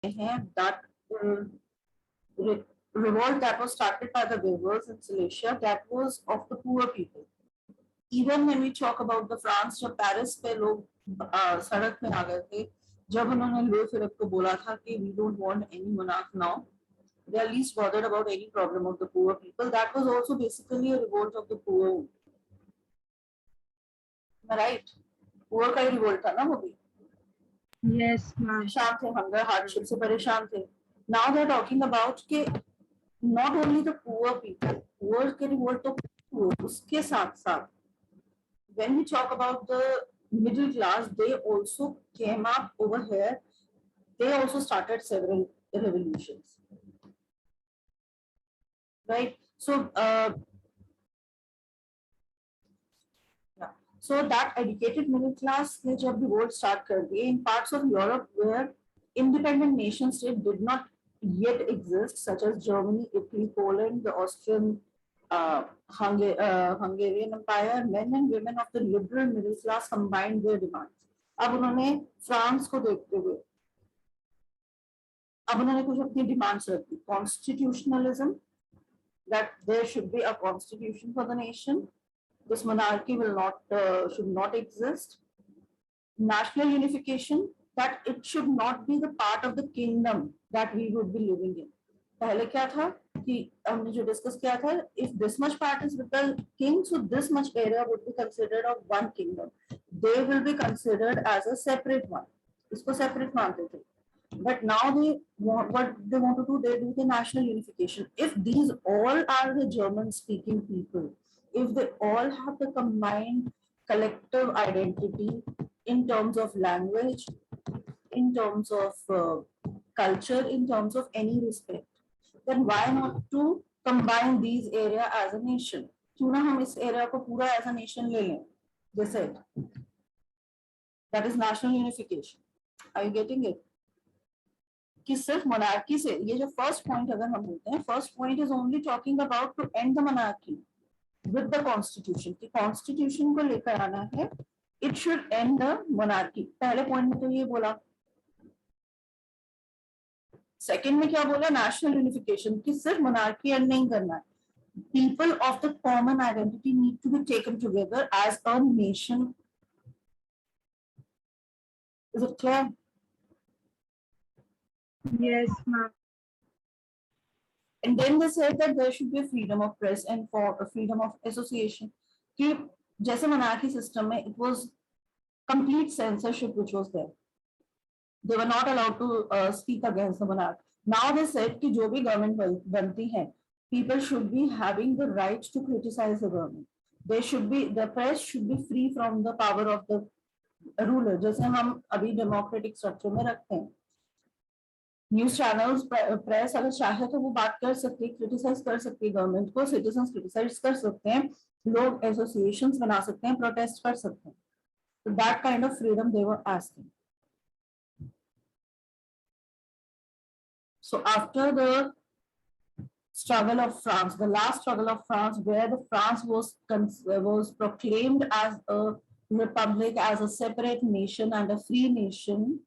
हैं that revolt that was started by the Berbers in Silesia, that was of the poor people. Even when we talk about the France, जब Paris पे लोग सड़क में आ गए थे, जब उन्होंने लुई फिलिप को बोला था कि we don't want any monarch now, they are least bothered about any problem of the poor people. That was also basically a revolt of the poor. Am I right? Poor का ही revolt था ना वो भी. Yes, ma'am. परेशान थे, hunger hardship से परेशान थे. Now they are talking about कि not only the poor people, poor के revolt तो poor, उसके साथ साथ when we talk about the middle class, they also came up over here. They also started several revolutions, right? So, so that educated middle class ने जब revolt start कर दिए in parts of Europe where independent nation state did not yet exist, such as Germany, Italy, Poland, the Austrian, Hungarian Empire, men and women of the liberal middle class combined their demands. अब उन्होंने France को देखते हुए अब उन्होंने कुछ अपनी demands रखी. Constitutionalism, that there should be a constitution for the nation. This monarchy will not should not exist. National unification, that it should not be the part of the kingdom that we would be living in. पहले क्या था कि हमने जो discuss किया था, if this much part is with the king, so this much area would be considered of one kingdom. They will be considered as a separate one. इसको separate मानते थे. But now what they want to do, they do the national unification. If these all are the German speaking people, if they all have the combined collective identity in terms of language, in terms of culture, in terms of any respect, then why not to combine these area as a nation? क्यों ना हम इस area को पूरा as a nation ले लें? They said that is national unification. Are you getting it? कि सिर्फ monarchy से, ये जो first point अगर हम बोलते हैं, first point is only talking about to end the monarchy with the constitution. कि constitution को लेकर आना है, it should end the monarchy. पहले point में तो ये बोला. Second में क्या बोला? National unification, कि सिर्फ monarchy end नहीं करना है. People of the common identity need to be taken together as a nation. Is it clear? Yes, ma'am. And then they said that there should be a freedom of press and for a freedom of association. कि जैसे monarchy system में, it was complete censorship which was there. They were not allowed to speak against the monarch. Now they said कि जो भी government बनती है, people should be having the right to criticize the government. They should be, the press should be free from the power of the ruler. जैसे हम अभी democratic structure में रखते हैं. न्यूज चैनल्स प्रेस अगर चाहे तो वो बात कर सकते हैं, क्रिटिसाइज कर सकते हैं गवर्नमेंट को, सिटीजन्स क्रिटिसाइज कर सकते हैं, लोग एसोसिएशंस बना सकते हैं, प्रोटेस्ट कर सकते हैं. So that kind of freedom they were asking. So after the struggle of France, the last struggle of France, where the France was proclaimed as a republic, as a separate nation and a free nation,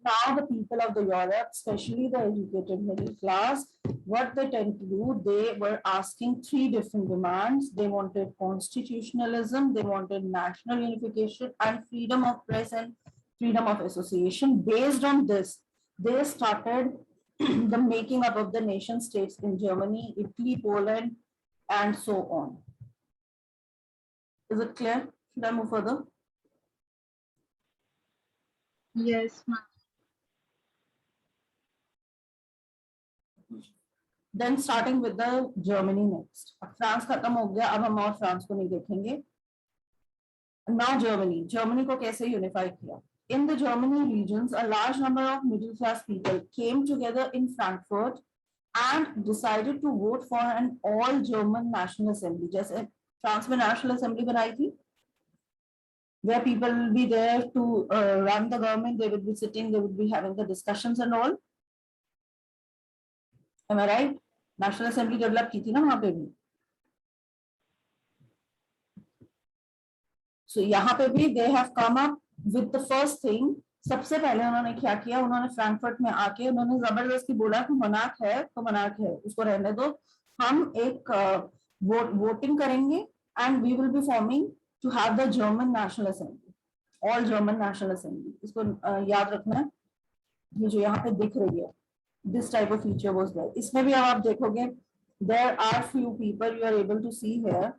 now the people of the Europe, especially the educated middle class, what they tend to do, they were asking three different demands. They wanted constitutionalism, they wanted national unification, and freedom of press and freedom of association. Based on this, they started the making up of the nation states in Germany, Italy, Poland, and so on. Is it clear? Should I move further? Yes, ma'am. Then starting with the Germany next. France खत्म हो गया, अब हम और France को नहीं देखेंगे. Now Germany. Germany को कैसे unify किया? In the Germany regions, a large number of middle class people came together in Frankfurt and decided to vote for an all German National Assembly. जैसे फ्रांस में National Assembly बनाई थी, where people will be there to run the government, they will be sitting, they will be having the discussions and all. Am I right? National Assembly develop की थी ना वहां पे भी. So यहाँ पे भी they have come up with the first thing, सबसे पहले उन्होंने क्या किया, उन्होंने फ्रैंकफर्ट में आके उन्होंने जबरदस्ती बोला कि मनाक है तो मनाक है, उसको रहने दो, हम एक वोटिंग करेंगे and we will be forming to have the German National Assembly, all German National Assembly. इसको याद रखना है, ये जो यहाँ पे दिख रही है, this type of feature was there. इसमें भी अब आप देखोगे there are few people you are able to see here,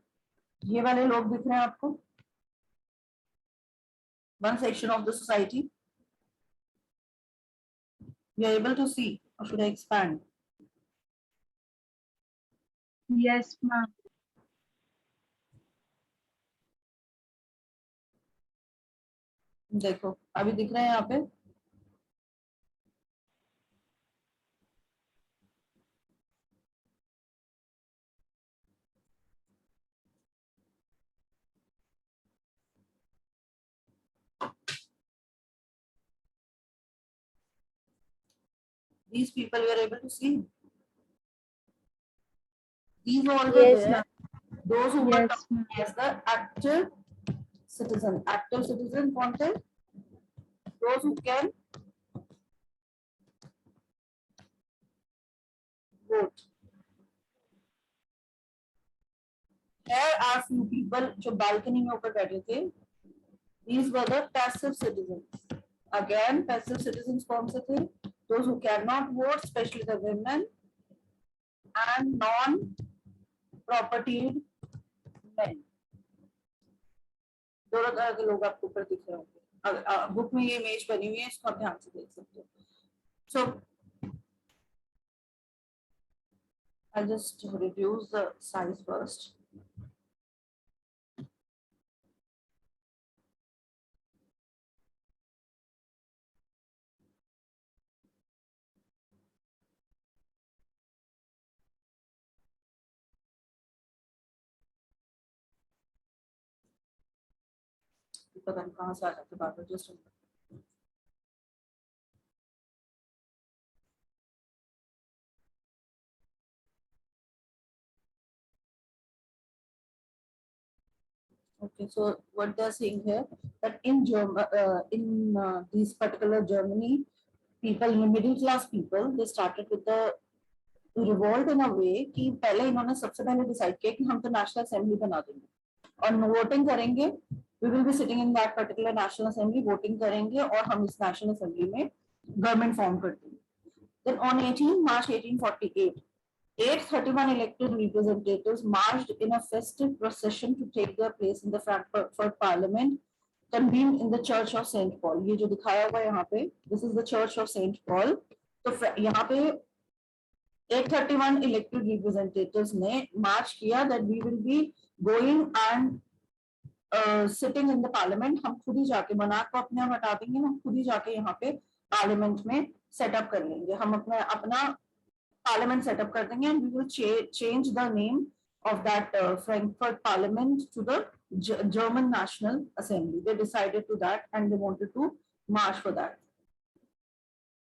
ये वाले लोग दिख रहे हैं आपको, one section of the society you are able to see, or should I expand? Yes, ma'am. देखो अभी दिख रहे हैं यहाँ पे, these people you are able to see, these all were Yes, there, ma'am. those who were Yes, ma'am. as the active citizen, active citizen content, those who can vote. There are few people जो balcony में ऊपर बैठे थे, these were the passive citizens. Again passive citizens कौन से थे, those who cannot vote, especially the women and non-propertied men. दोनों तरह के लोग आपको ऊपर दिख रहे होंगे, बुक में ये इमेज बनी हुई है, इसको आप ध्यान से देख सकते हो। So I'll just reduce the size first. पता नहीं कहाँ से आ जाते बार बार, just okay. So what they're saying here that in these particular Germany, people, middle class people, they started with the revolt in a way कि पहले इन्होंने सबसे पहले डिसाइड किया कि हम तो नेशनल असेंबली बना देंगे और वोटिंग करेंगे, we will be sitting in that particular national assembly, voting करेंगे और हम इस नेशनल असेंबली में गवर्नमेंट फॉर्म कर देंगे। Then on 18 March 1848, 831 elected representatives marched in a festive procession to take their place in the Frankfurt Parliament, convened in the Church of Saint Paul. ये जो दिखाया हुआ है यहाँ पे, this is the Church of Saint Paul. तो यहाँ पे 831 elected representatives ने march किया that we will be going and sitting in the parliament. हम खुद ही जाके मनाक को अपने आप हटा देंगे, हम खुद ही जाके यहाँ पे पार्लियामेंट में सेटअप कर लेंगे, हम अपना parliament set up कर देंगे and we will change the name of that Frankfurt Parliament to the German National Assembly. They decided to that and they wanted to march for that.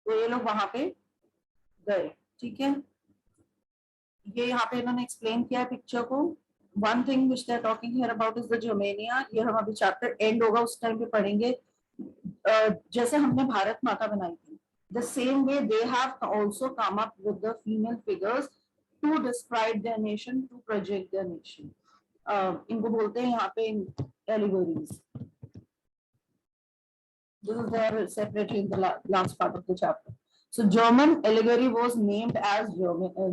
तो ये लोग वहां पे गए, ठीक है। ये यहाँ पे इन्होंने एक्सप्लेन किया है पिक्चर को। One thing which they are talking here about is the Germania. ये हम अभी चैप्टर एंड होगा उस टाइम पे पढ़ेंगे। जैसे हमने भारत माता बनाई थी, the same way they have also come up with the female figures to describe their nation, to project their nation. इनको बोलते हैं यहाँ पे allegories. This is there separately in the last part of the chapter. So German allegory was named as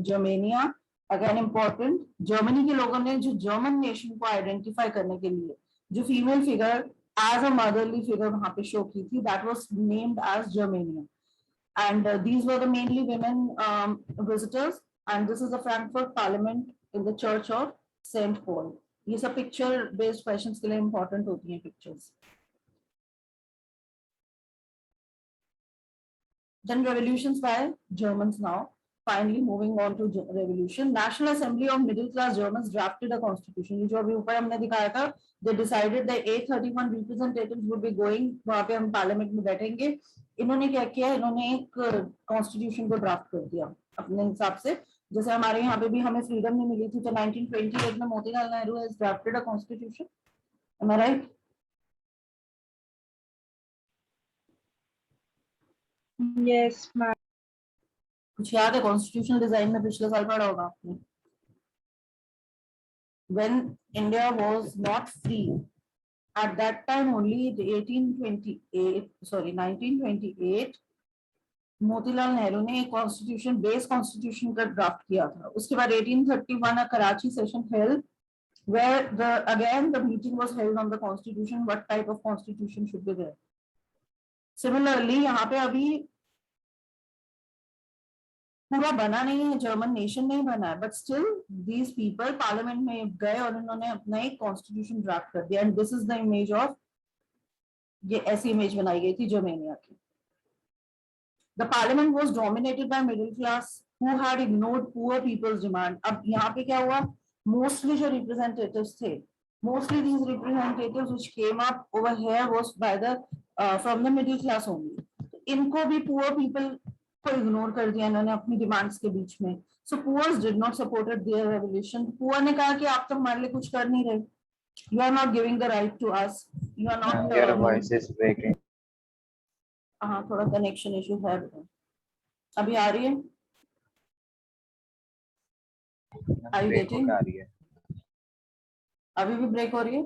Germania. Again important, Germany के लोगों ने जो German nation को identify करने के लिए जो female figure as a motherly figure वहाँ पे show की थी, that was named as Germania. And these were the mainly women visitors, and this is the Frankfurt Parliament in the Church of Saint Paul. ये सब picture based questions के लिए important होती हैं pictures. Then revolutions by Germans now. Finally moving on to revolution. National Assembly of Middle Class Germans drafted a constitution. ये जो अभी ऊपर हमने दिखाया था, they decided that 831 representatives would be going, वहाँ पे हम पार्लियामेंट में बैठेंगे। इन्होंने क्या किया, इन्होंने एक कॉन्स्टिट्यूशन को ड्राफ्ट कर दिया अपने हिसाब से। जैसे हमारे यहाँ पे भी हमें फ्रीडम नहीं मिली थी, तो 1928 में Motilal Nehru has drafted a constitution. Am I right? Yes, ma'am. कुछ याद है कॉन्स्टिट्यूशनल डिजाइन में पिछले साल पढ़ा होगा आपने? When India was not free, at that time only the 1928 Motilal Nehru ने एक कॉन्स्टिट्यूशन बेस कॉन्स्टिट्यूशन का ड्राफ्ट किया था. उसके बाद 1831 Karachi session held where the meeting was held on the constitution, what type of constitution should be there. Similarly यहाँ पे अभी पूरा बना नहीं है, जर्मन नेशन नहीं बना है, but still these people parliament में गए और इन्होंने अपना एक कॉन्स्टिट्यूशन ड्राफ्ट कर दिया. And this is the image of, ये ऐसी इमेज बनाई गई थी जर्मेनिया की. The parliament was dominated by middle class who had ignored poor people's demand. अब यहाँ पे क्या हुआ, mostly जो representatives थे, mostly these representatives which came up over here was by the from the middle class only. इनको भी poor people को ignore कर दिया इन्होंने अपनी demands के बीच में. So poor did not supported their revolution. Poor ने कहा कि आप तो हमारे लिए कुछ कर नहीं रहे. You are not giving the right to us. You are not. Your voice is breaking. हाँ थोड़ा कनेक्शन इशू है. अभी आ रही है? Are you getting? आ रही है. अभी भी ब्रेक हो रही है?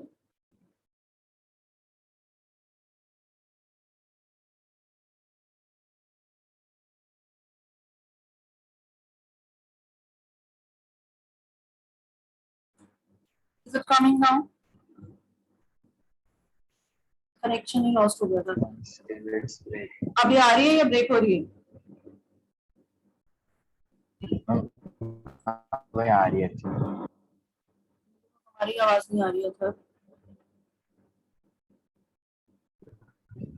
Is it coming now? Connection he lost हो गया था. It's breaking. अभी आ रही है या ब्रेक हो रही है? वही आ रही है. हमारी आवाज नहीं आ रही है सर.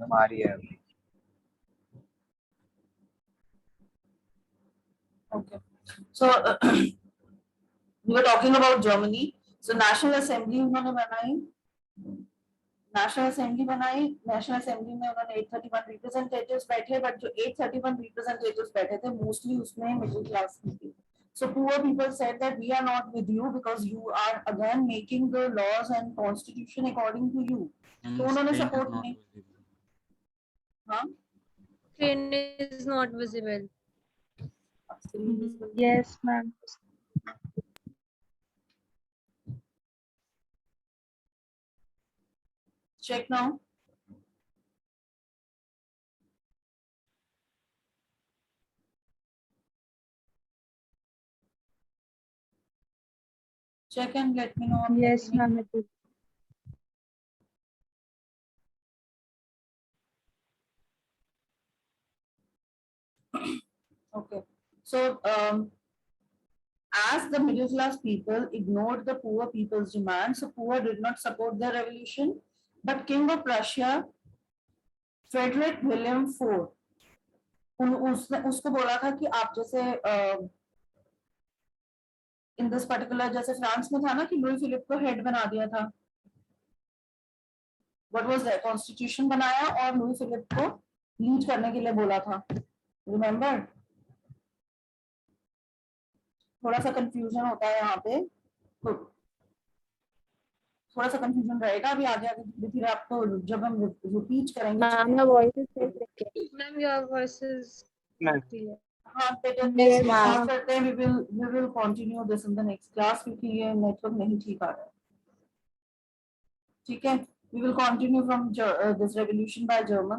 हमारी है. Okay. So we were talking about Germany. So National Assembly उन्होंने बनाई. नेशनल असेंबली बनाई. नेशनल असेंबली में उन्होंने 831 रिप्रेजेंटेटिव्स बैठे, बट जो 831 रिप्रेजेंटेटिव्स बैठे थे मोस्टली उसमें मिडिल क्लास की थी. So poor people said that we are not with you because you are again making the laws and constitution according to you. तो उन्होंने सपोर्ट नहीं. हाँ Screen is not visible. Yes, ma'am. check now. Check and let me know. Yes, ma'am. It is. Okay. So as the middle class people ignored the poor people's demands, so poor did not support the revolution. But King of Prussia, Frederick William IV, उसने उसको बोला था कि आप जैसे in this particular, जैसे France में था ना कि लुई फिलिप को हेड बना दिया था. व्हाट वाज दैट, कॉन्स्टिट्यूशन बनाया और लुई फिलिप को लीड करने के लिए बोला था. रिमेम्बर? थोड़ा सा कंफ्यूजन होता है यहाँ पे, थोड़ा सा कंफ्यूजन रहेगा. अभी आगे आगे फिर आपको जब हम रिपीट करेंगे. Ma'am, your voice is very breaking. Ma'am, your voice is Ma'am. clear. हाँ बेटा, Yes, ma'am. करते हैं. we will continue this in the next class क्योंकि ये नेटवर्क नहीं ठीक आ रहा है. ठीक है, we will continue from this revolution by German.